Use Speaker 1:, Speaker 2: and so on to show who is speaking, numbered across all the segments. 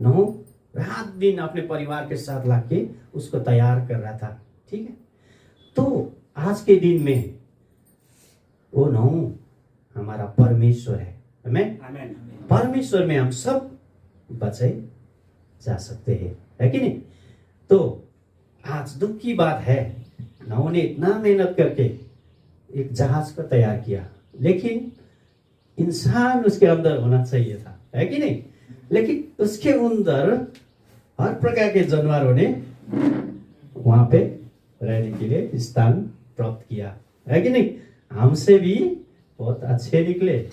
Speaker 1: नहू रात दिन अपने परिवार के साथ लाके उसको तैयार कर रहा था। ठीक है, तो आज के दिन में वो नहू हमारा परमेश्वर है। आमेन। परमेश्वर में हम सब बचे जा सकते हैं, है कि नहीं? तो आज दुख की बात है, नहू ने इतना मेहनत करके एक जहाज को तैयार किया, लेकिन इंसान उसके अंदर होना चाहिए था, है कि नहीं? लेकिन उसके अंदर हर प्रकार के जानवरों ने वहां पे रहने के लिए स्थान प्राप्त किया, है कि नहीं? हमसे भी बहुत अच्छे निकले,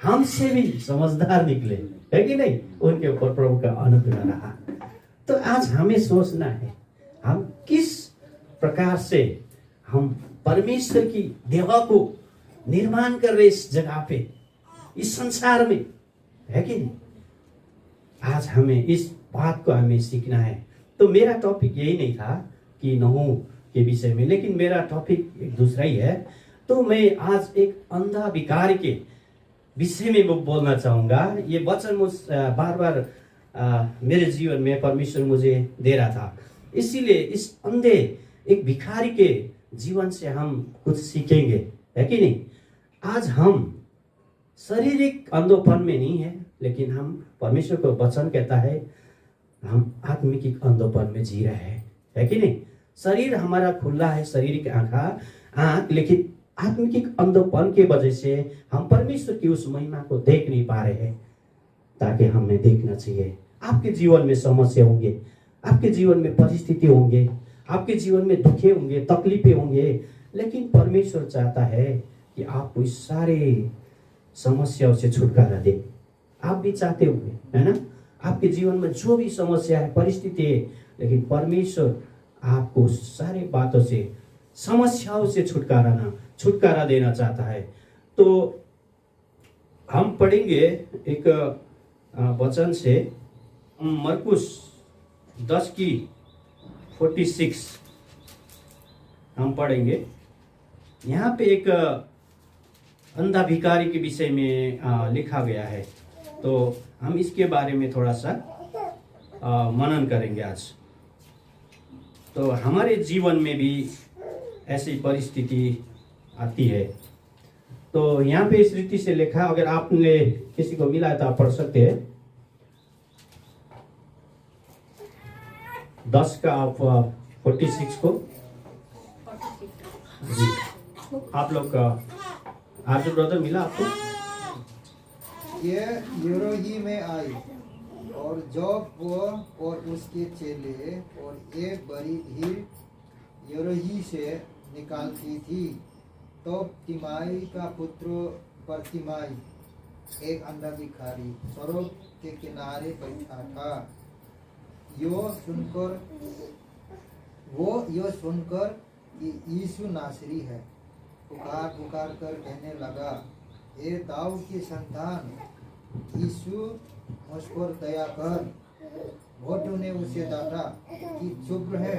Speaker 1: हमसे भी समझदार निकले, है कि नहीं? उनके ऊपर प्रभु का अनुग्रह रहा। तो आज हमें सोचना है हम किस प्रकार से हम परमेश्वर की देवा को निर्माण कर रहे इस जगह पे, इस संसार में, है कि नहीं? आज हमें इस बात को हमें सीखना है। तो मेरा टॉपिक यही नहीं था कि नहू के विषय में, लेकिन मेरा टॉपिक एक दूसरा ही है। तो मैं आज एक अंधा भिखारी के विषय में बोलना चाहूंगा। ये वचन बार बार मेरे जीवन में परमेश्वर मुझे दे रहा था, इसीलिए इस अंधे एक भिखारी के जीवन से हम कुछ सीखेंगे, है कि नहीं? आज हम शारीरिक अंधोपन में नहीं है, लेकिन हम परमेश्वर को वचन कहता है हम आत्मिक अंधोपन में जी रहे हैं, है कि नहीं? शरीर हमारा खुला है, शारीरिक आंख, लेकिन आत्मिक अंधोपन के वजह से हम परमेश्वर की उस महिमा को देख नहीं पा रहे हैं, ताकि हमें देखना चाहिए। आपके जीवन में समस्या होंगे, आपके जीवन में परिस्थिति होंगे, आपके जीवन में दुखे होंगे, तकलीफें होंगे, लेकिन परमेश्वर चाहता है कि आपको इस सारे समस्याओं से छुटकारा दे। आप भी चाहते होंगे, है ना? आपके जीवन में जो भी समस्या है, परिस्थिति है, लेकिन परमेश्वर आपको सारे बातों से, समस्याओं से छुटकारा देना चाहता है। तो हम पढ़ेंगे एक वचन से, मरकुस 10:46 हम पढ़ेंगे। यहाँ पे एक अंधा भिखारी के विषय में लिखा गया है, तो हम इसके बारे में थोड़ा सा मनन करेंगे आज। तो हमारे जीवन में भी ऐसी परिस्थिति आती है। तो यहाँ पे इस रीति से लिखा, अगर आपने किसी को मिला है तो आप पढ़ सकते हैं। 10 का आप 46 को जी, आप लोग का आप जो ब्रदर मिला आपको,
Speaker 2: ये यरोही में आई, और जब वो और उसके चेले और एक बड़ी भीड़ यरोही से निकालती थी, तो तिमाई का पुत्र बरतिमाई एक अंधा भिखारी सड़क के किनारे बैठा था। यो सुनकर कि यीशु नासरी है, पुकार कर कहने लगा, ए दाऊद की संतान यीशु मुझ पर दया कर। भोटू ने उसे डांटा कि चुप रहे,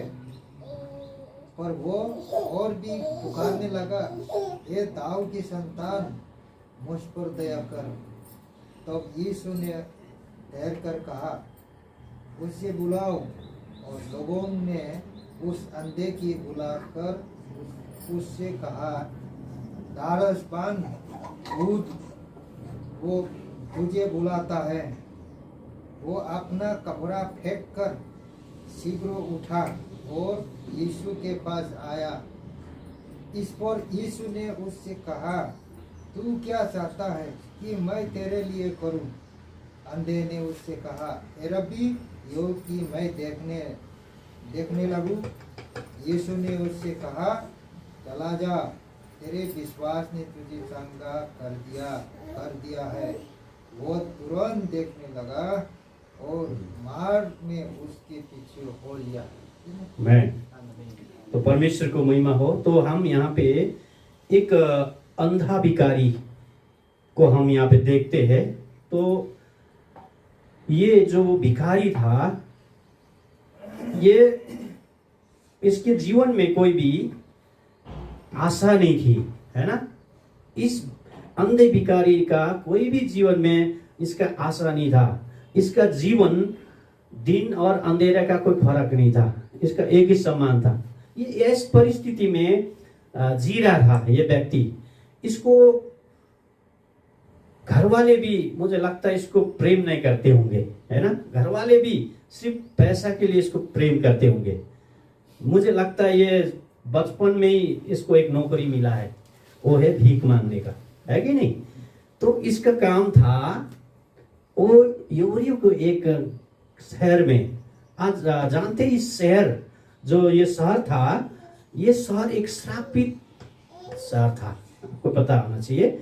Speaker 2: पर वो और भी पुकारने लगा, ए दाऊद की संतान मुझ पर दया कर। तब यीशु ने ठहर कर कहा, उसे बुलाओ। और लोगों ने उस अंधे की बुलाकर उससे कहा, ढाढ़स बांध, भूत वो तुझे बुलाता है। वो अपना कपड़ा फेंक कर शीघ्र उठा और यीशु के पास आया। इस पर यीशु ने उससे कहा, तू क्या चाहता है कि मैं तेरे लिए करूं? अंधे ने उससे कहा, ए रब्बी, यो कि मैं देखने लगूं। यीशु ने उससे कहा, चला जा, तेरे विश्वास ने तुझे चंगा कर दिया है। वो तुरंत देखने लगा और मार्ग में उसके पीछे हो लिया।
Speaker 1: मैं तो परमेश्वर को महिमा हो। तो हम यहाँ पे एक अंधा भिखारी को हम यहाँ पे देखते हैं। तो ये जो भिखारी था, ये इसके जीवन में कोई भी आशा नहीं थी, है ना? इस अंधे भिखारी का कोई भी जीवन में इसका आशा नहीं था। इसका जीवन दिन और अंधेरे का कोई फर्क नहीं था, इसका एक ही समान था। ये इस परिस्थिति में जी रहा था ये व्यक्ति। इसको घर वाले भी, मुझे लगता है, इसको प्रेम नहीं करते होंगे, है ना। घर वाले भी सिर्फ पैसा के लिए इसको प्रेम करते होंगे। मुझे लगता है ये बचपन में ही इसको एक नौकरी मिला है, वो है भीख मांगने का, है कि नहीं। तो इसका काम था, वो योरियो को एक शहर में, आज जानते हैं इस शहर, जो ये शहर था, ये शहर एक श्रापित शहर था, आपको पता होना चाहिए।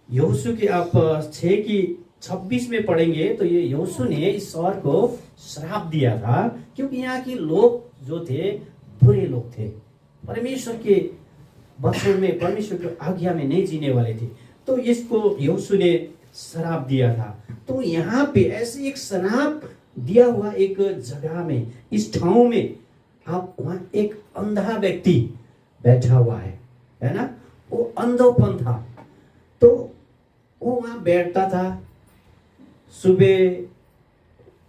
Speaker 1: यहोशू के आप 6:26 में पढ़ेंगे तो ये यहोशू ने इस शहर को श्राप दिया था, क्योंकि यहाँ के लोग जो थे बुरे लोग थे, परमेश्वर के वचन में, परमेश्वर की आज्ञा में नहीं जीने वाले थे। तो इसको यहोशू ने श्राप दिया था। तो यहाँ पे ऐसे एक श्राप दिया हुआ एक जगह में, इस ठाव में, आप वहां एक अंधा व्यक्ति बैठा हुआ है ना। वो अंधोपन था, तो वो वहां बैठता था। सुबह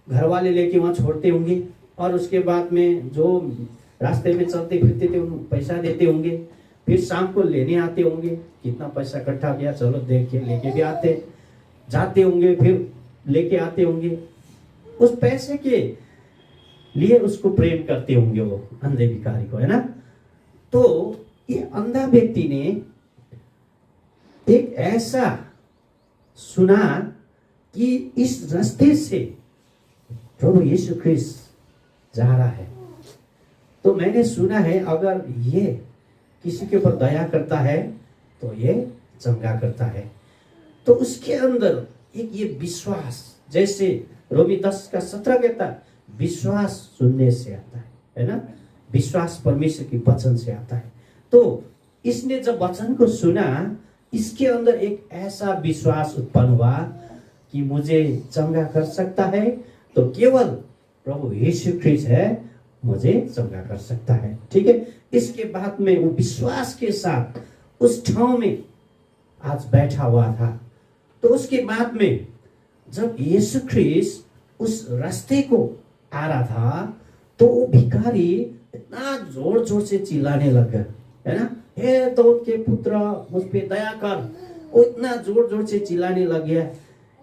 Speaker 1: घर वाले लेके वहां छोड़ते होंगे, और उसके बाद में जो रास्ते में चलते फिरते थे उनको पैसा देते होंगे। फिर शाम को लेने आते होंगे, कितना पैसा इकट्ठा किया, चलो देख के लेके भी आते जाते होंगे, फिर लेके आते होंगे। उस पैसे के लिए उसको प्रेम करते होंगे वो अंधे भिखारी को, है ना। तो ये अंधा व्यक्ति ने एक ऐसा सुना कि इस रास्ते से प्रभु यीशु ख्रिस्त जा रहा है। तो मैंने सुना है अगर ये किसी के ऊपर दया करता है तो ये चंगा करता है। तो उसके अंदर एक ये विश्वास, जैसे रोमी 10:17 कहता है, विश्वास सुनने से आता है ना। विश्वास परमेश्वर के वचन से आता है। तो इसने जब वचन को सुना, इसके अंदर एक ऐसा विश्वास उत्पन्न हुआ कि मुझे चंगा कर सकता है तो केवल प्रभु यीशु ख्रिस्ट है, मुझे चंगा कर सकता है। ठीक है। इसके बाद में वो विश्वास के साथ उस ठाव में आज बैठा हुआ था। तो उसके बाद में जब यीशु ख्रिस्ट उस रास्ते को आ रहा था, तो वो भिखारी इतना जोर जोर से चिल्लाने लगा, है ना, हे दाऊद के पुत्र मुझ पे दया कर। वो इतना जोर जोर से चिल्लाने लग गया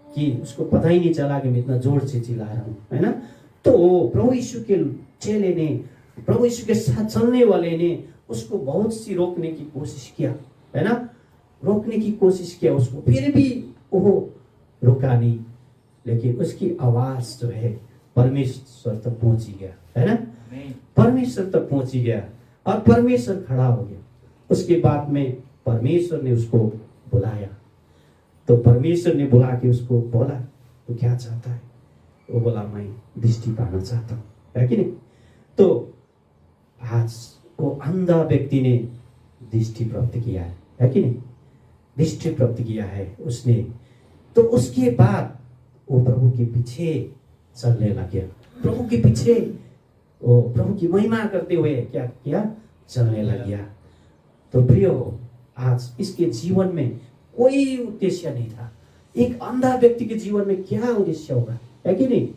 Speaker 1: कि उसको पता ही नहीं चला कि मैं इतना जोर से चिल्ला रहा हूँ, है ना। तो प्रभु यीशु के चेले ने, प्रभु यीशु के साथ चलने वाले ने उसको बहुत सी रोकने की कोशिश किया, है ना, रोकने की कोशिश किया उसको, फिर भी वो रुका नहीं। लेकिन उसकी आवाज जो है परमेश्वर तक पहुंची गया, है ना, परमेश्वर तक पहुंची गया, और परमेश्वर खड़ा हो गया। उसके बाद में परमेश्वर ने उसको बुलाया। तो परमेश्वर ने बुला के उसको बोला, तो क्या चाहता है? वो बोला, मैं दृष्टि पाना चाहता हूँ, है कि नहीं। तो आज वो अंधा व्यक्ति ने दृष्टि प्राप्त किया है कि नहीं, दृष्टि प्राप्त किया है उसने। तो उसके बाद वो प्रभु के पीछे चलने लग गया, प्रभु के पीछे वो प्रभु की महिमा करते हुए क्या किया, चलने लग गया। तो प्रियो, आज इसके जीवन में कोई उद्देश्य नहीं था। एक अंधा व्यक्ति के जीवन में क्या उद्देश्य होगा, है कि नहीं।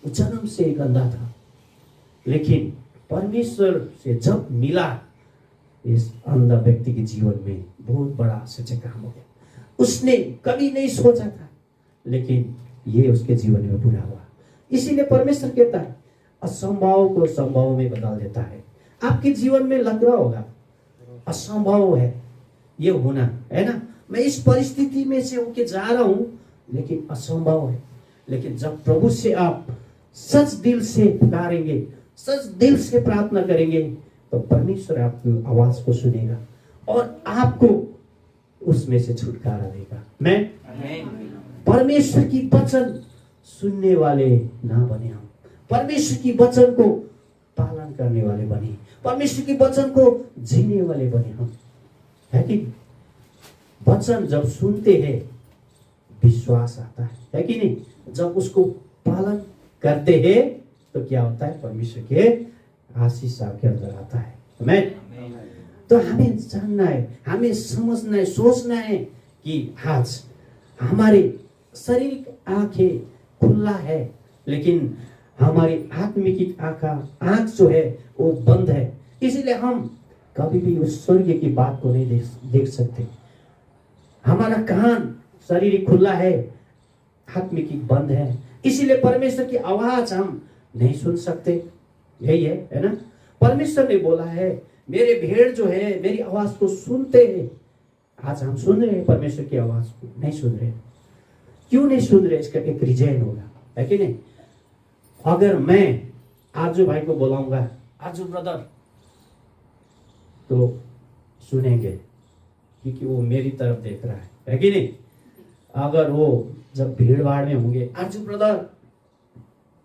Speaker 1: वो जन्म से एक अंधा था, लेकिन परमेश्वर से जब मिला, इस अंधा व्यक्ति के जीवन में बहुत बड़ा आश्चर्य काम हो गया। उसने कभी नहीं सोचा था, लेकिन ये उसके जीवन में पूरा हुआ। इसीलिए परमेश्वर कहता है, असंभव को संभव में बदल देता है। आपके जीवन में लग रहा होगा असंभव है ये होना, है ना, मैं इस परिस्थिति में से होके जा रहा हूं, लेकिन असंभव है। लेकिन जब प्रभु से आप सच दिल से पुकारेंगे, सच दिल से प्रार्थना करेंगे, तो परमेश्वर आपकी आवाज को सुनेगा और आपको उसमें से छुटकारा देगा। मैं परमेश्वर की वचन सुनने वाले ना बने हम, परमेश्वर की वचन को पालन करने वाले बने, परमेश्वर की वचन को जीने वाले बने हम, है कि। वचन जब सुनते हैं विश्वास आता है कि नहीं। जब उसको पालन करते हैं तो क्या होता है, परमेश्वर के आशीष आपके अंदर आता है। आमीन। तो हमें जानना है, हमें समझना है, सोचना है कि आज हमारे शरीर आंखें खुला है, लेकिन हमारी आत्मिक आंख जो है वो बंद है, इसलिए हम कभी भी उस स्वर्ग की बात को नहीं देख सकते। हमारा कान शारीरिक खुला है, आत्मिक बंद है, इसीलिए परमेश्वर की आवाज हम नहीं सुन सकते। यही है ना? परमेश्वर ने बोला है मेरे भेड़ जो है मेरी आवाज को सुनते हैं। आज हम सुन रहे हैं परमेश्वर की आवाज को? नहीं सुन रहे। क्यों नहीं सुन रहे? इसका एक रीजन होगा, है कि नहीं? अगर मैं आजू भाई को बुलाऊंगा, आजू ब्रदर, तो सुनेंगे क्योंकि वो मेरी तरफ देख रहा है कि नहीं? अगर वो जब भीड़ भाड़ में होंगे, आजू ब्रदर,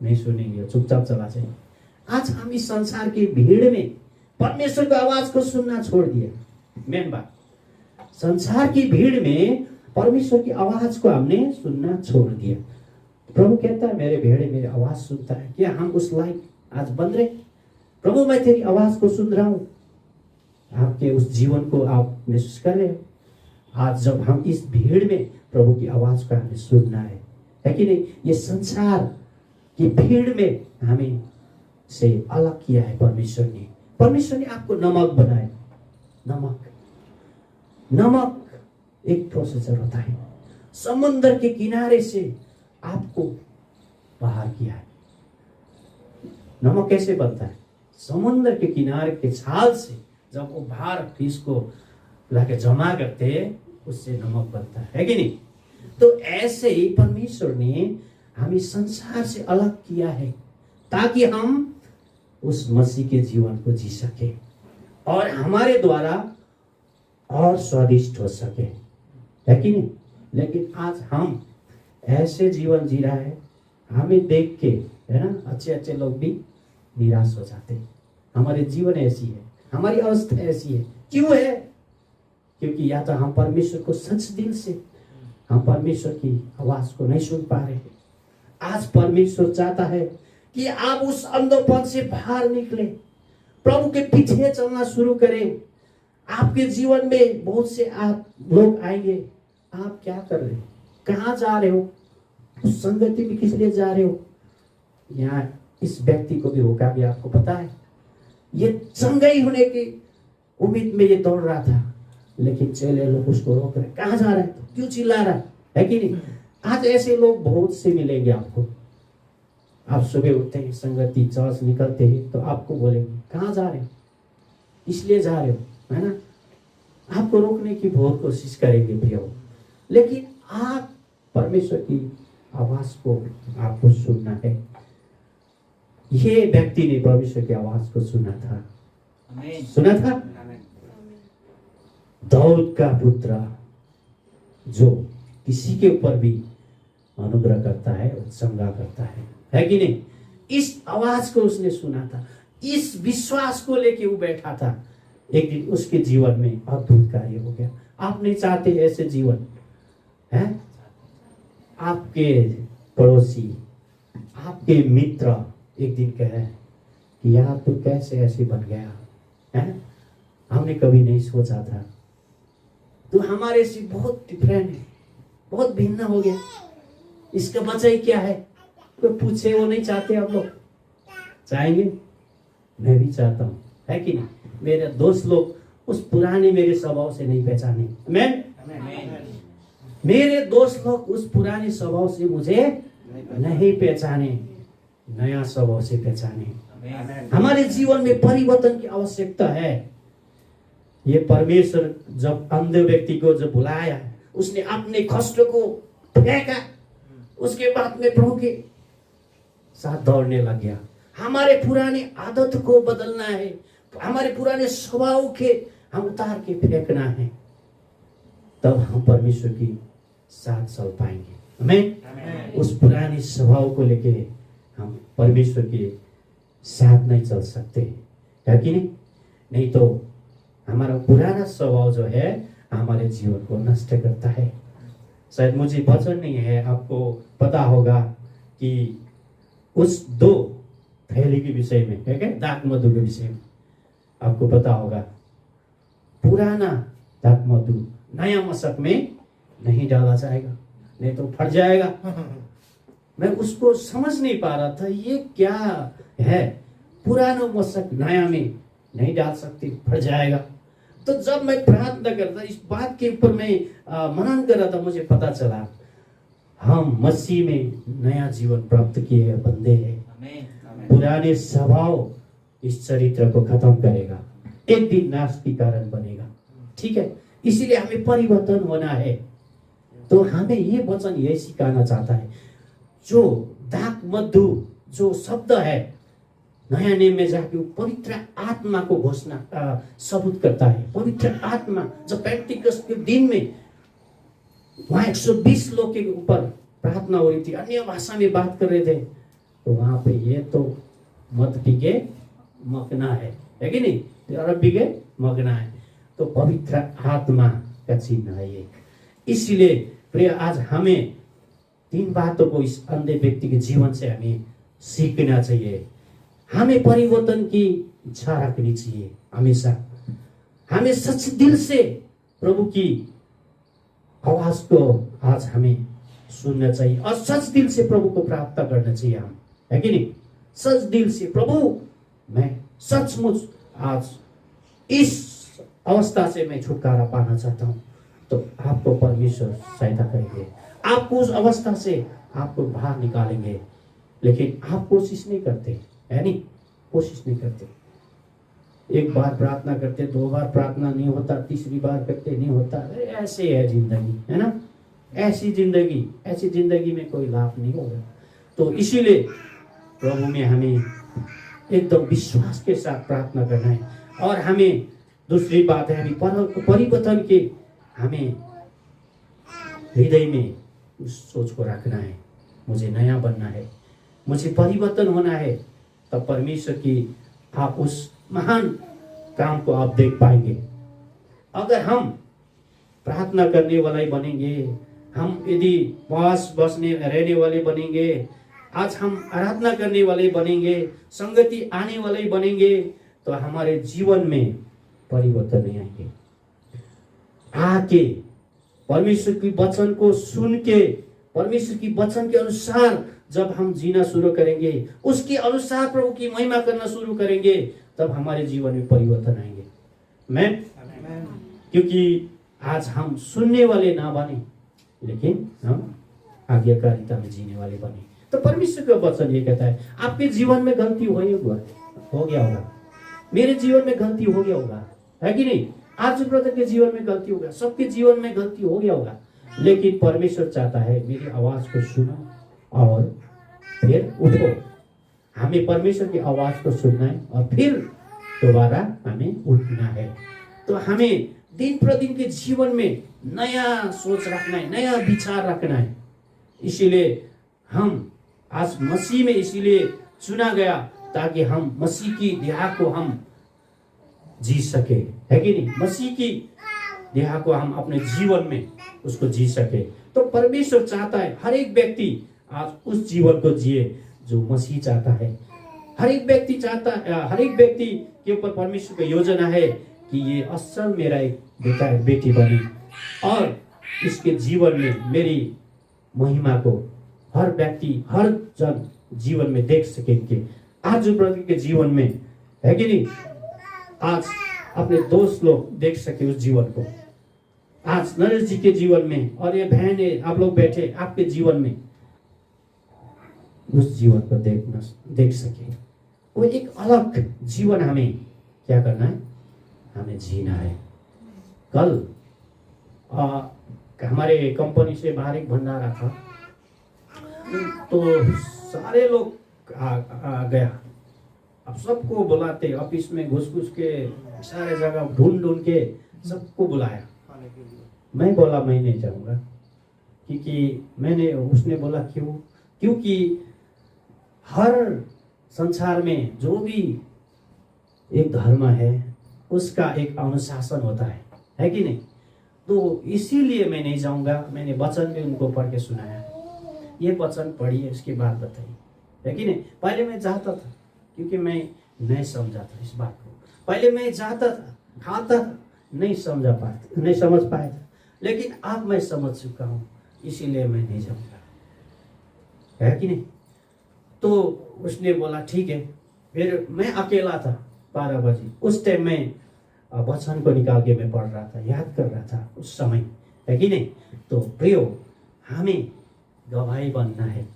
Speaker 1: नहीं सुनेंगे, चुपचाप चला जाएंगे। आज हम इस संसार की भीड़ में परमेश्वर की आवाज को सुनना छोड़ दिया। मेन बात, संसार की भीड़ में परमेश्वर की आवाज को हमने सुनना छोड़ दिया। प्रभु कहता है मेरे भेड़े मेरी आवाज सुनता है। क्या हम उस लायक आज बन रहे? प्रभु मैं तेरी आवाज को सुन रहा हूं। आपके उस जीवन को आप महसूस कर रहे हो? आज जब हम इस भीड़ में प्रभु की आवाज को हमें सुनना है कि नहीं? ये संसार की भीड़ में हमें से अलग किया है परमेश्वर ने। परमेश्वर ने आपको नमक बनाया। नमक एक प्रोसेसर होता है। समुद्र के किनारे से आपको बाहर किया है। नमक कैसे बनता है? समुद्र के किनारे के छाल से जब वो बाहर फिश को लाके जमा करते हैं, उससे नमक बनता है कि नहीं? तो ऐसे ही परमेश्वर ने हमें संसार से अलग किया है ताकि हम उस मसीह के जीवन को जी सके और हमारे द्वारा और स्वादिष्ट हो सके, है कि नहीं? लेकिन आज हम ऐसे जीवन जी रहा है, हमें देख के, है ना, अच्छे अच्छे लोग भी निराश हो जाते हैं। हमारे जीवन ऐसी है, हमारी अवस्था ऐसी है। क्यों है? क्योंकि या तो हम परमेश्वर को सच दिल से, हम परमेश्वर की आवाज को नहीं सुन पा रहे। आज परमेश्वर चाहता है कि आप उस अंधोपन से बाहर निकले, प्रभु के पीछे चलना शुरू करें। आपके जीवन में बहुत से आप लोग आएंगे, आप क्या कर रहे हो, कहाँ जा रहे हो, उस संगति में किस लिए जा रहे हो? यहाँ इस व्यक्ति को भी होगा भी, आपको पता है, ये चंगाई होने की उम्मीद में ये दौड़ रहा था, लेकिन चेले लोग उसको रोक रहे, कहाँ जा रहा है, क्यों चिल्ला रहा है कि नहीं? आज ऐसे लोग बहुत से मिलेंगे आपको। आप सुबह उठते हैं, संगति चर्च निकलते हैं, तो आपको बोलेंगे कहाँ जा रहे हो, इसलिए जा रहे हो, है ना? आपको रोकने की बहुत कोशिश करेंगे प्रियो, लेकिन आप परमेश्वर की आवाज को आपको सुनना है। ये व्यक्ति ने परमेश्वर की आवाज को सुना था, सुना था। दाऊद का पुत्र जो किसी के ऊपर भी अनुग्रह करता है, चंगा करता है कि नहीं? इस आवाज को उसने सुना था, इस विश्वास को लेके वो बैठा था। एक दिन उसके जीवन में अद्भुत कार्य हो गया। आप नहीं चाहते ऐसे जीवन, है? आपके पड़ोसी, आपके मित्र एक दिन कह रहे हैं कि यार तू कैसे ऐसे बन गया, है? हमने कभी नहीं सोचा था, तू हमारे से बहुत डिफरेंट है, बहुत भिन्न हो गया, इसका वजह ही क्या है? कोई पूछे, वो नहीं चाहते। आप लोग चाहेंगे? मैं भी चाहता हूँ, है कि नहीं? मेरे दोस्त लोग उस पुराने मेरे स्वभाव से नहीं पहचाने। मैं मेरे दोस्त लोग उस पुराने स्वभाव से मुझे नहीं पहचाने, नया स्वभाव से पहचाने। हमारे जीवन में परिवर्तन की आवश्यकता है। ये परमेश्वर जब अंधे व्यक्ति को जब बुलाया, उसने अपने कष्ट को फेंका, उसके बाद में प्रभु के साथ दौड़ने लग गया। हमारे पुराने आदत को बदलना है, हमारे पुराने स्वभाव के हम उतार के फेंकना है, तब हम परमेश्वर की साथ चल पाएंगे। हमें उस पुराने स्वभाव को लेके हम परमेश्वर के साथ नहीं चल सकते, है कि नहीं? नहीं तो हमारा पुराना स्वभाव जो है हमारे जीवन को नष्ट करता है। शायद मुझे वचन नहीं है, आपको पता होगा कि उस 2 थैली के विषय में, है क्या, दाख मधु के विषय में आपको पता होगा। पुराना दाख मधु नया मशक में नहीं डाला जाएगा, नहीं तो फट जाएगा। मैं उसको समझ नहीं पा रहा था ये क्या है। पुराना मशक नया में नहीं डाल सकते, फट जाएगा। तो जब मैं प्रार्थना करता इस बात के ऊपर मैं मनन कर रहा था, मुझे पता चला हम मसीह में नया जीवन प्राप्त किए हुए बंदे हैं। पुराने स्वभाव इस चरित्र को खत्म करेगा, एक दिन नाश के कारण बनेगा। ठीक है, इसीलिए हमें परिवर्तन होना है। तो हमें ये वचन यही सिखाना चाहता है, जो दाक मधु जो शब्द है नया नियम में जाके पवित्र आत्मा को घोषणा सबूत करता है। पवित्र आत्मा जब पेंटिकस्ट के दिन में वहां 120 लोग के ऊपर प्रार्थना हो रही थी, अन्य भाषा में बात कर रहे थे, तो वहां पे ये तो मत पीके मगना है कि नहीं, तो अरबी के मगना है। तो पवित्र आत्मा का चिन्ह है ये। इसलिए प्रिय आज हमें 3 बातों को इस अंधे व्यक्ति के जीवन से हमें सीखना चाहिए। हमें परिवर्तन की इच्छा रखनी चाहिए हमेशा। हमें सच दिल से प्रभु की आवाज को आज हमें सुनना चाहिए और सच दिल से प्रभु को प्रार्थना करना चाहिए हम, है कि नहीं। सच दिल से प्रभु मैं सचमुच आज इस अवस्था से मैं छुटकारा पाना चाहता हूँ, तो आपको परमेश्वर सहायता करेंगे, आपको उस अवस्था से आपको बाहर निकालेंगे। लेकिन आप कोशिश नहीं करते, है नहीं, कोशिश नहीं करते। एक बार प्रार्थना करते, 2 बार प्रार्थना नहीं होता, 3री बार करते नहीं होता। ऐसे है जिंदगी, है ना। ऐसी जिंदगी में कोई लाभ नहीं होगा। तो इसीलिए प्रभु में हमें एकदम विश्वास के साथ प्रार्थना करना है। और हमें दूसरी बात है, हमें परिवर्तन के हमें हृदय में उस सोच को रखना है, मुझे नया बनना है, मुझे परिवर्तन होना है। तब परमेश्वर की आप उस महान काम को आप देख पाएंगे। अगर हम प्रार्थना करने वाले बनेंगे, हम यदि पास बसने रहने वाले बनेंगे, आज हम आराधना करने वाले बनेंगे, संगति आने वाले बनेंगे, तो हमारे जीवन में परिवर्तन नहीं आएंगे। आके परमेश्वर की वचन को सुन के, परमेश्वर की वचन के अनुसार जब हम जीना शुरू करेंगे, उसके अनुसार प्रभु की महिमा करना शुरू करेंगे, तब हमारे जीवन में परिवर्तन आएंगे। मैं क्योंकि आज हम सुनने वाले ना बने, लेकिन हम आज्ञाकारिता में जीने वाले बने। तो परमेश्वर का वचन ये कहता है, आपके जीवन में गलती हो गया होगा, मेरे जीवन में गलती हो गया होगा, है कि नहीं। आज ब्रदर के जीवन में गलती होगा, सबके जीवन में गलती हो गया होगा, लेकिन परमेश्वर चाहता है मेरी आवाज को सुनो और फिर उठो। हमें परमेश्वर की आवाज को सुनना है और फिर दोबारा हमें उठना है। तो हमें दिन प्रतिदिन के जीवन में नया सोच रखना है, नया विचार रखना है। इसीलिए हम आज मसीह में इसीलिए चुना गया, ताकि हम मसीह की देह को हम जी सके, है कि नहीं। मसीह की देह को हम अपने जीवन में उसको जी सके। तो परमेश्वर चाहता है हर एक व्यक्ति आज उस जीवन को जिए जो मसीह चाहता है। हर एक व्यक्ति चाहता है, हर एक व्यक्ति के ऊपर परमेश्वर की योजना है कि ये असल मेरा एक बेटा है, बेटी बनी, और इसके जीवन में मेरी महिमा को हर व्यक्ति, हर जन जीवन में देख सकेंगे। आज जो ब्रदर के जीवन में, है कि नहीं, आज अपने दोस्त लोग देख सके उस जीवन को। आज नरेश जी के जीवन में, और ये बहन आप लोग बैठे आपके जीवन में, उस जीवन को देख सके। वो एक अलग जीवन हमें क्या करना है, हमें जीना है। कल हमारे कंपनी से बाहर एक भंडारा था, तो सारे लोग आ गया। अब सबको बुलाते, ऑफिस में घुस के सारे जगह ढूंढ के सबको बुलाया। मैं बोला मैं नहीं जाऊंगा, क्योंकि उसने बोला क्यों, क्योंकि हर संसार में जो भी एक धर्म है उसका एक अनुशासन होता है कि नहीं। तो इसीलिए मैं नहीं जाऊंगा। मैंने वचन भी उनको पढ़ के सुनाया, ये वचन पढ़िए उसके बाद बताइए, है कि नहीं। पहले मैं जाता था क्योंकि मैं नहीं समझा था इस बात को। पहले मैं जाता था, खाता था, नहीं समझ पाया था, लेकिन अब मैं समझ चुका हूँ, इसीलिए मैं नहीं जाऊंगा, है कि नहीं। तो उसने बोला ठीक है। फिर मैं अकेला था 12 बजे, उस टाइम में वचन को निकाल के मैं पढ़ रहा था, याद कर रहा था उस समय, है कि नहीं। तो प्रियो, हमें गवाही बनना है।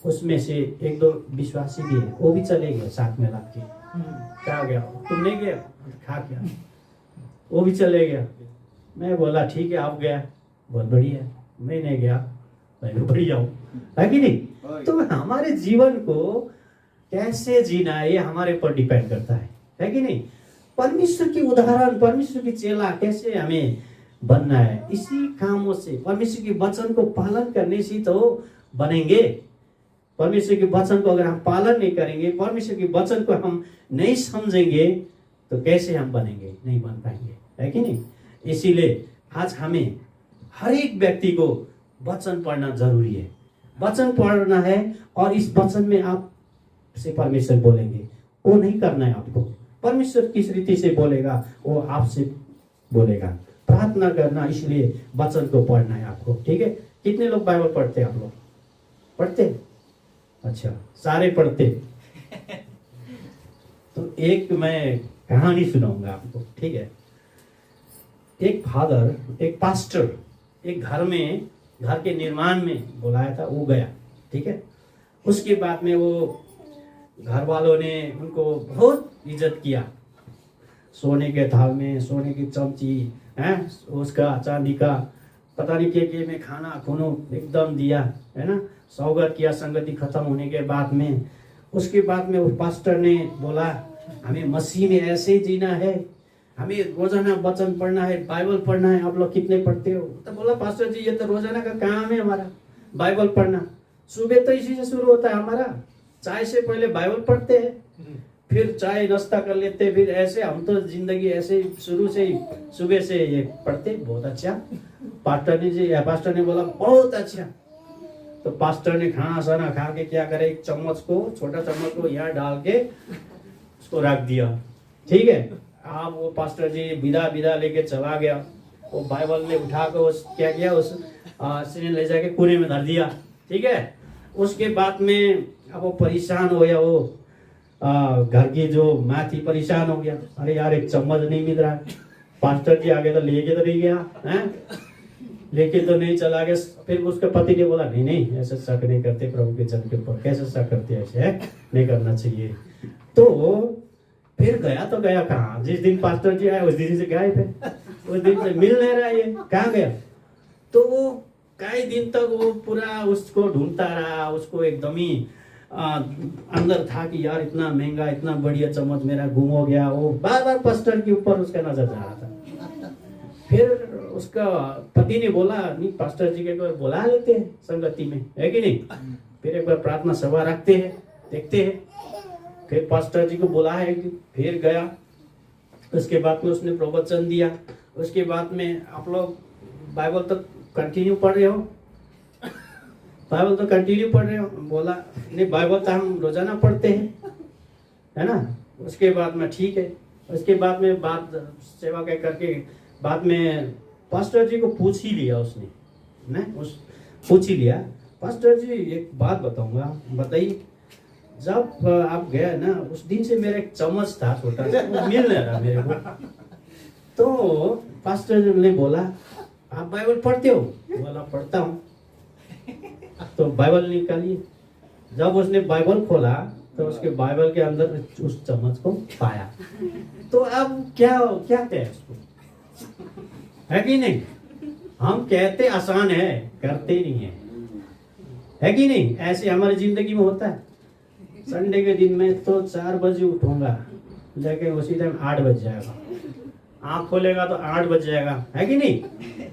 Speaker 1: उसमें से एक दो विश्वासी भी है, वो भी चले गए साथ में लाके। क्या गया, तुम नहीं गया, खा गया, वो भी चले गया। मैं बोला ठीक है, आप गया, बहुत बढ़िया, मैं नहीं गया, मैं भी बढ़िया हूँ, है कि नहीं। तो हमारे जीवन को कैसे जीना है ये हमारे पर डिपेंड करता है कि नहीं। परमेश्वर की उदाहरण, परमेश्वर की चेला कैसे हमें बनना है, इसी कामों से, परमेश्वर के वचन को पालन करने से तो बनेंगे। परमेश्वर के वचन को अगर हम पालन नहीं करेंगे, परमेश्वर के वचन को हम नहीं समझेंगे, तो कैसे हम बनेंगे, नहीं बन पाएंगे, है कि नहीं। इसीलिए आज हमें हर एक व्यक्ति को वचन पढ़ना जरूरी है। वचन पढ़ना है और इस वचन में आप से परमेश्वर बोलेंगे, वो नहीं करना है आपको। परमेश्वर किस रीति से बोलेगा वो आपसे बोलेगा। प्रार्थना करना, इसलिए वचन को पढ़ना है आपको, ठीक है। कितने लोग बाइबल पढ़ते हैं, आप लोग पढ़ते? अच्छा, सारे पढ़ते। तो एक मैं कहानी सुनाऊंगा आपको, ठीक है। एक फादर, एक पास्टर, एक घर के निर्माण में बुलाया था, वो गया, ठीक है। उसके बाद में वो घर वालों ने उनको बहुत इज्जत किया, सोने के थाल में, सोने की चमची है, उसका चांदी का पता नहीं के में खाना खूनो एकदम दिया, है ना, सौगत किया। संगति खत्म होने के बाद में, उसके बाद में उस पास्टर ने बोला हमें मसीह में ऐसे ही जीना है, हमें रोजाना वचन पढ़ना है, बाइबल पढ़ना है। आप लोग कितने पढ़ते हो? तो बोला पास्टर जी ये तो रोजाना का काम है हमारा, बाइबल पढ़ना। सुबह तो इसी से शुरू होता है हमारा, चाय से पहले बाइबल पढ़ते हैं, फिर चाय नाश्ता कर लेते, फिर ऐसे हम तो जिंदगी ऐसे शुरू से ही सुबह से ये पढ़ते। बहुत अच्छा, पास्टर ने बोला बहुत अच्छा। तो पास्टर ने खाना साना खा के क्या करे, एक चम्मच को, छोटा चम्मच को यहाँ डाल के उसको रख दिया, ठीक है। अब वो पास्टर जी विदा लेके चला गया। वो बाइबल ने उठा कर क्या किया, उस ने ले जाके कोने में धर दिया, ठीक है। उसके बाद में अब वो परेशान हो गया, वो घर की जो माँ थी परेशान हो गया, अरे यार एक चम्मच नहीं मिल रहा है। पास्टर जी आगे तो लेके तो नहीं गया है, लेके तो नहीं चला गया। फिर उसके पति ने बोला नहीं ऐसे शक नहीं करते प्रभु के जन के ऊपर, कैसे शक करते, ऐसे है नहीं करना चाहिए। तो फिर गया तो गया कहाँ, जिस दिन पास्टर जी आए उस दिन से गायब है, उस दिन से मिल नहीं रहा, ये कहाँ गया। तो वो कई दिन तक वो पूरा उसको ढूंढता रहा, उसको एकदम ही अंदर था कि यार इतना महंगा, इतना बढ़िया चम्मच मेरा गुम हो गया। वो बार बार पास्टर के ऊपर उसका नजर जा रहा था। फिर उसका पति ने बोला नहीं, पास्टर जी के को बुला लेते हैं संगति में, है कि नहीं, फिर एक बार प्रार्थना सभा रखते हैं, देखते हैं। फिर पास्टर जी को बुलाया, फिर गया। उसके बाद में उसने प्रवचन दिया। उसके बाद में आप लोग बाइबल तो कंटिन्यू पढ़ रहे हो, बाइबल तो कंटिन्यू पढ़ रहे हो? बोला नहीं बाइबल तो हम रोजाना पढ़ते हैं, है ना। उसके बाद में ठीक है। उसके बाद में बात सेवा के करके बाद में पास्टर जी को पूछ ही लिया उसने, पूछ ही लिया, पास्टर जी एक बात बताऊंगा, बताइए। जब आप गए ना उस दिन से मेरा एक चम्मच था छोटा सा, वो मिल नहीं रहा मेरे को। तो पास्टर जी ने बोला आप बाइबल पढ़ते हो? बोला पढ़ता हूँ। तो बाइबल निकालिए। जब उसने बाइबल खोला तो उसके बाइबल के अंदर उस चम्मच को पाया। तो अब क्या कहते हैं उसको, है कि नहीं। हम कहते आसान है, करते नहीं है कि नहीं। ऐसे हमारी जिंदगी में होता है। संडे के दिन में तो 4 बजे उठूंगा, लेकिन उसी टाइम 8 बज जाएगा, आँख खोलेगा तो 8 बज जाएगा, है कि नहीं।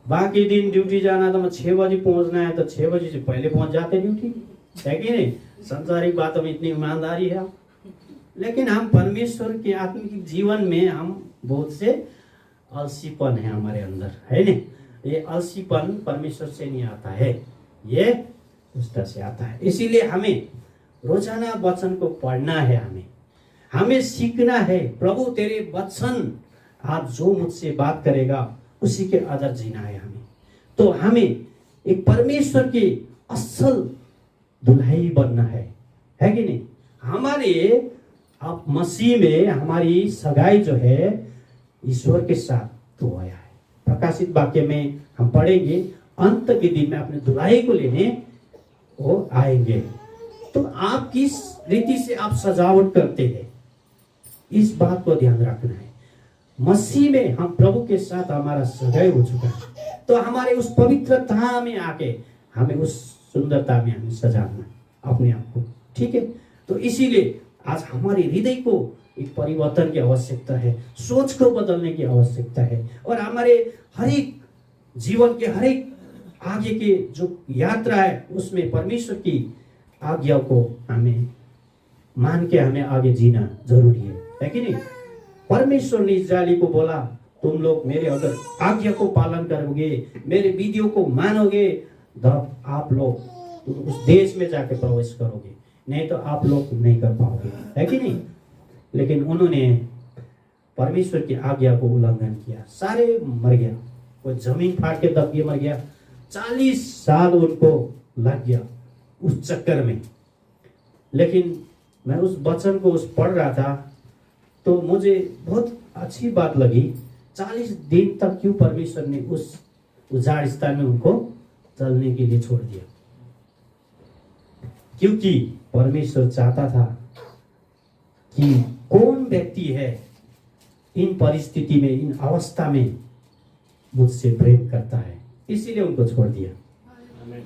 Speaker 1: बाकी दिन ड्यूटी जाना तो 6 बजे पहुंचना है, तो 6 बजे से पहले पहुंच जाते ड्यूटी, है कि नहीं। सांसारिक बातों में इतनी ईमानदारी है, लेकिन हम परमेश्वर के आत्मिक जीवन में हम बहुत से आलसीपन है हमारे अंदर, है नहीं। ये आलसीपन परमेश्वर से नहीं आता है, ये दुष्ट से आता है। इसीलिए हमें रोजाना वचन को पढ़ना है, हमें सीखना है। प्रभु तेरे वचन आज जो मुझसे बात करेगा उसी के आदर जीना है हमें। तो हमें एक परमेश्वर के असल दुल्हन बनना है कि नहीं? हमारे आप मसीह में हमारी सगाई जो है ईश्वर के साथ तो आया है। प्रकाशित वाक्य में हम पढ़ेंगे अंत के दिन में अपने दुल्हन को लेने वो आएंगे। तो आप किस रीति से आप सजावट करते हैं, इस बात को ध्यान रखना है। मसीह में हम प्रभु के साथ हमारा सगाई हो चुका है, तो हमारे उस पवित्रता में आके हमें उस सुंदरता में हमें सजाना अपने आप को, ठीक है? तो इसीलिए आज हमारे हृदय को एक परिवर्तन की आवश्यकता है, सोच को बदलने की आवश्यकता है, और हमारे हर एक जीवन के हर एक आगे के जो यात्रा है उसमें परमेश्वर की आज्ञा को हमें मान के हमें आगे जीना जरूरी है कि नहीं? परमेश्वर ने इस्राएली को बोला, तुम लोग मेरे अगर आज्ञा को पालन करोगे, मेरे विधियों को मानोगे, तब आप लोग उस देश में जाके प्रवेश करोगे, नहीं तो आप लोग नहीं कर पाओगे, है कि नहीं? लेकिन उन्होंने परमेश्वर की आज्ञा को उल्लंघन किया, सारे मर गया, वो जमीन फाड़ के दब के मर गया। 40 साल उनको लग गया उस चक्कर में। लेकिन मैं उस वचन को पढ़ रहा था तो मुझे बहुत अच्छी बात लगी। 40 दिन तक क्यों परमेश्वर ने उस उजाड़ स्थान में उनको चलने के लिए छोड़ दिया? क्योंकि परमेश्वर चाहता था कि कौन व्यक्ति है इन परिस्थिति में, इन अवस्था में मुझसे प्रेम करता है, इसीलिए उनको छोड़ दिया।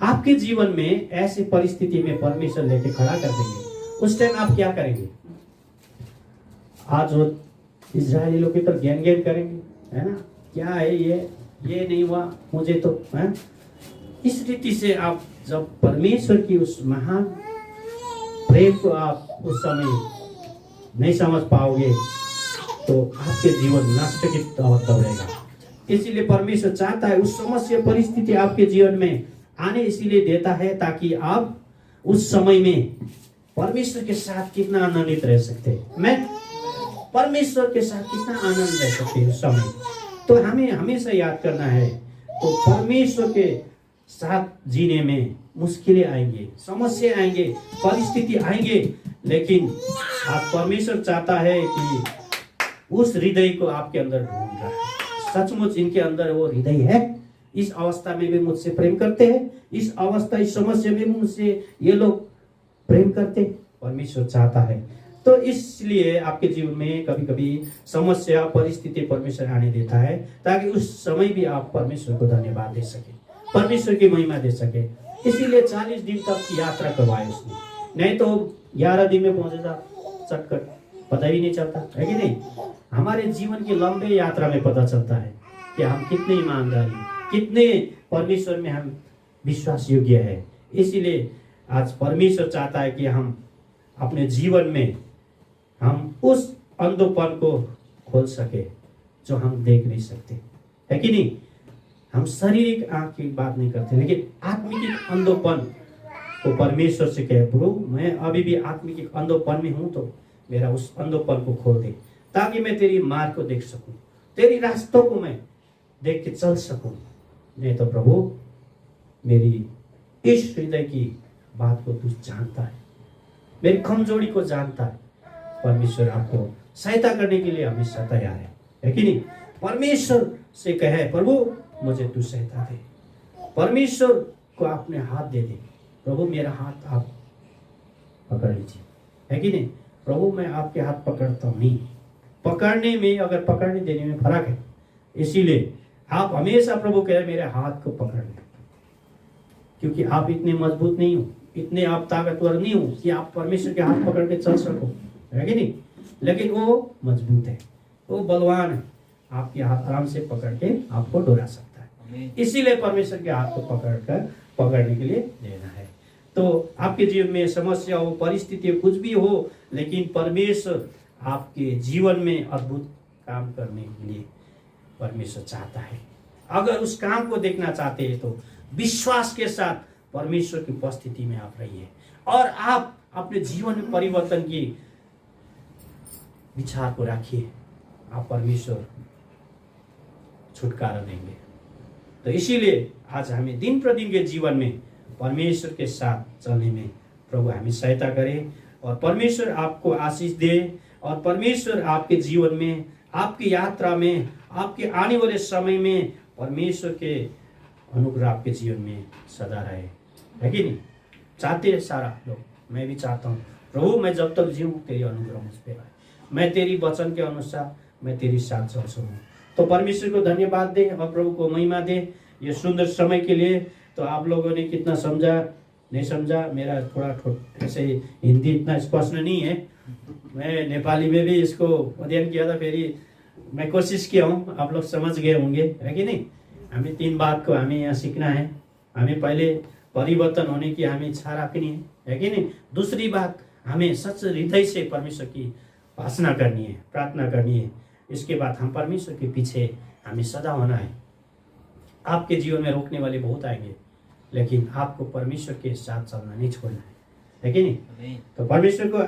Speaker 1: आपके जीवन में ऐसे परिस्थिति में परमेश्वर लेके खड़ा कर देंगे, उस टाइम आप क्या करेंगे? आज वो इजरायली लोग तो ज्ञान करेंगे, है ना? क्या है ये नहीं हुआ मुझे तो, है? इस रीति से आप जब परमेश्वर की उस महान प्रेम को आप उस समय नहीं समझ पाओगे तो आपके जीवन नष्ट की तरफ दौड़ेगा। इसीलिए परमेश्वर चाहता है उस समस्या परिस्थिति आपके जीवन में आने इसीलिए देता है ताकि आप उस समय में परमेश्वर के साथ कितना आनंदित रह सकते हैं। मैं परमेश्वर के साथ कितना आनंद रह सकते हैं उस समय। तो हमें हमेशा याद करना है, तो परमेश्वर के साथ जीने में मुश्किलें आएंगे, समस्या आएंगे, परिस्थिति आएंगे, लेकिन आप परमेश्वर चाहता है कि उस हृदय को आपके अंदर ढूंढ रहा है। सचमुच इनके अंदर वो हृदय है, इस अवस्था में भी मुझसे प्रेम करते हैं, इस अवस्था इस समस्या में मुझसे ये लोग प्रेम करते, परमेश्वर चाहता है। तो इसलिए आपके जीवन में कभी कभी समस्या परिस्थिति परमेश्वर आने देता है ताकि उस समय भी आप परमेश्वर को धन्यवाद दे सके, परमेश्वर की महिमा दे सके। इसीलिए 40 दिन तक की यात्रा करवाई उसने, नहीं तो 11 दिन में पहुंचे था चटकट, पता ही नहीं चलता, है कि नहीं? हमारे जीवन की लंबे यात्रा में पता चलता है कि हम कितने ईमानदारी, कितने परमेश्वर में हम विश्वास योग्य है। इसीलिए आज परमेश्वर चाहता है कि हम अपने जीवन में हम उस अंधोपन को खोल सके जो हम देख नहीं सकते, है कि नहीं? हम शारीरिक आंख की बात नहीं करते, लेकिन आत्मिक अंधोपन को परमेश्वर से कहे, प्रभु मैं अभी भी आत्मिक अंधोपन में हूं, तो मेरा उस अंधोपन को खोल दे ताकि मैं तेरी मार्ग को देख सकूं, तेरी रास्तों को मैं देख के चल सकूं। नहीं तो प्रभु मेरी इस हृदय की बात को तू जानता है, मेरी कमजोरी को जानता है। परमेश्वर आपको सहायता करने के लिए हमेशा तैयार है कि नहीं? परमेश्वर से कहे, प्रभु मुझे तू सहायता दे। परमेश्वर को अपने हाथ दे दे, प्रभु मेरा हाथ आप पकड़ लीजिए, है कि नहीं? प्रभु मैं आपके हाथ पकड़ता हूँ। नहीं, पकड़ने में अगर पकड़ने देने में फर्क है। इसीलिए आप हमेशा प्रभु कहे मेरे हाथ को पकड़ लें, क्योंकि आप इतने मजबूत नहीं हो, इतने आप ताकतवर नहीं हो कि आप परमेश्वर के हाथ पकड़ के चल सको, है कि नहीं? लेकिन वो मजबूत है, वो बलवान है, आपके हाथ आराम से पकड़ के आपको डोरा सकता है। इसीलिए परमेश्वर के हाथ को पकड़ने के लिए देना है। तो आपके जीवन में समस्या हो, परिस्थिति कुछ भी हो, लेकिन परमेश्वर आपके जीवन में अद्भुत काम करने के लिए परमेश्वर चाहता है। अगर उस काम को देखना चाहते हैं तो विश्वास के साथ परमेश्वर की उपस्थिति में आप रहिए और आप अपने जीवन में परिवर्तन की विचार को रखिए, आप परमेश्वर छुटकारा देंगे। तो इसीलिए आज हमें दिन प्रतिदिन के जीवन में परमेश्वर के साथ चलने में प्रभु हमें सहायता करे और परमेश्वर आपको आशीष दे और परमेश्वर आपके जीवन में, आपकी यात्रा में, आपके आने वाले समय में परमेश्वर के अनुग्रह आपके जीवन में सदा रहे, है कि नहीं? चाहते हैं सारा लोग, मैं भी चाहता हूँ प्रभु मैं जब तक जीऊँ तेरी अनुग्रह मुझ पे रहे, मैं तेरी वचन के अनुसार मैं तेरी साथ चल सकूँ। तो परमेश्वर को धन्यवाद दे और प्रभु को महिमा दे ये सुंदर समय के लिए। तो आप लोगों ने कितना समझा नहीं समझा, मेरा थोड़ा ऐसे हिंदी इतना स्पष्ट नहीं है, मैं नेपाली में भी इसको अध्ययन किया था, फिर मैं कोशिश किया हूँ, आप लोग समझ गए होंगे, है कि नहीं? हमें 3 बात को हमें यहाँ सीखना है। हमें पहले परिवर्तन होने की हमें इच्छा रखनी है कि नहीं? दूसरी बात, हमें सच हृदय से परमेश्वर की उपासना करनी है, प्रार्थना करनी है। इसके बाद हम परमेश्वर के पीछे हमें सदा होना है। आपके जीवन में रोकने वाले बहुत आएंगे, लेकिन आपको परमेश्वर के साथ चलना नहीं छोड़ना है कि नहीं? तो परमेश्वर को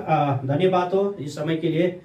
Speaker 1: धन्यवाद हो इस समय के लिए।